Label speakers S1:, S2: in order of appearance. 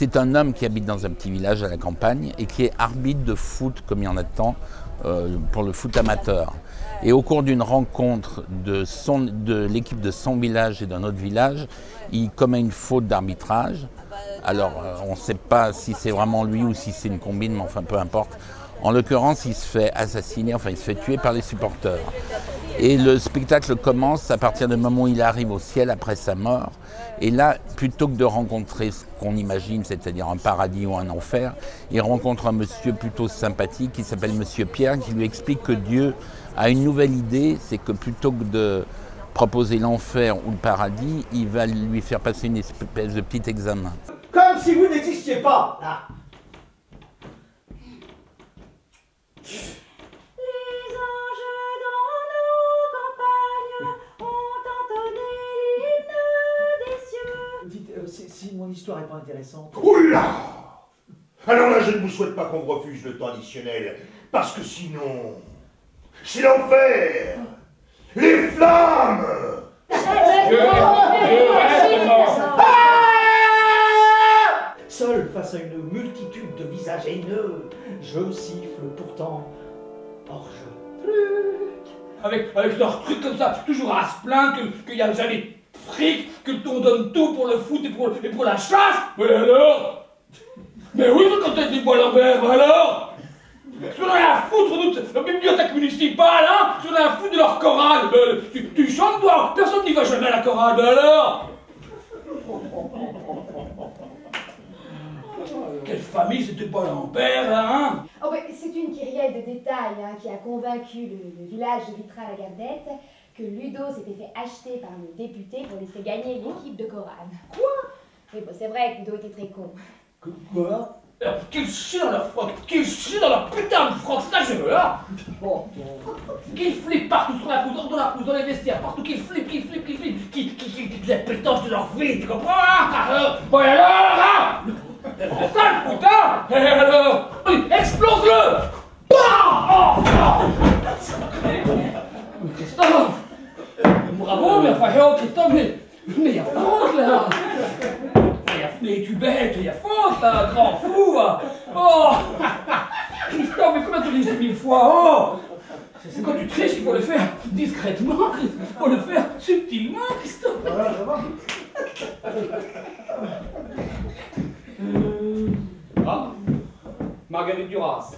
S1: C'est un homme qui habite dans un petit village à la campagne et qui est arbitre de foot, comme il y en a tant, pour le foot amateur. Et au cours d'une rencontre de l'équipe de son village et d'un autre village, il commet une faute d'arbitrage. Alors, on ne sait pas si c'est vraiment lui ou si c'est une combine, mais enfin, peu importe. En l'occurrence, il se fait assassiner, enfin, il se fait tuer par les supporters. Et le spectacle commence à partir du moment où il arrive au ciel après sa mort. Et là, plutôt que de rencontrer ce qu'on imagine, c'est-à-dire un paradis ou un enfer, il rencontre un monsieur plutôt sympathique qui s'appelle Monsieur Pierre, qui lui explique que Dieu a une nouvelle idée, c'est que plutôt que de proposer l'enfer ou le paradis, il va lui faire passer une espèce de petit examen.
S2: Comme si vous n'existiez pas, là.
S3: Les anges dans nos campagnes ont entonné l'hymne des cieux.
S2: Dites, si mon histoire n'est pas intéressante...
S4: Oula! Alors là, je ne vous souhaite pas qu'on refuse le temps additionnel, parce que sinon... c'est l'enfer! Les flammes!
S2: Seul face à une multitude de visages haineux, je siffle pourtant hors-jeu.
S5: Avec leurs trucs comme ça, toujours à se plaindre qu'il n'y a jamais de fric, que on donne tout pour le foot et pour la chasse. Mais alors? Mais oui, quand t'as des bois Lambert, alors? Si on a rien à foutre, nous, la bibliothèque municipale, hein? Si on a rien à foutre de leur chorale, tu chantes toi? Personne n'y va jamais à la chorale, mais alors? Quelle famille c'était pas Lambert, là, hein?
S3: Oh, ben, c'est une kyrielle de détails hein, qui a convaincu le village de Vitral-la-Gardette que Ludo s'était fait acheter par le député pour laisser gagner l'équipe de Coran. Quoi? Mais bon, c'est vrai que Ludo était très con.
S2: Quoi?
S5: Qu'ils chient dans leur froc, qu'ils chient dans leur putain de froc, c'est ça que je veux, hein? Bon, qu'ils flippent partout sur la pousse, dans les vestiaires, partout, qu'ils flippent, qu'ils aient pétanche de leur vie, tu comprends? Bon, et alors, hein? C'est ça, le putain! Et alors? Explose-le! Christophe! Bravo, mais enfin, oh, Christophe, mais il y a faute, là! Mais tu bête, il y a faute, là, grand fou! Oh! Christophe, mais comment tu dis 1000 fois? Oh! C'est quand tu triches qu'il faut le faire discrètement, il faut le faire subtilement, Christophe!
S2: Voilà, ça va.
S5: Ah, Marguerite Duras.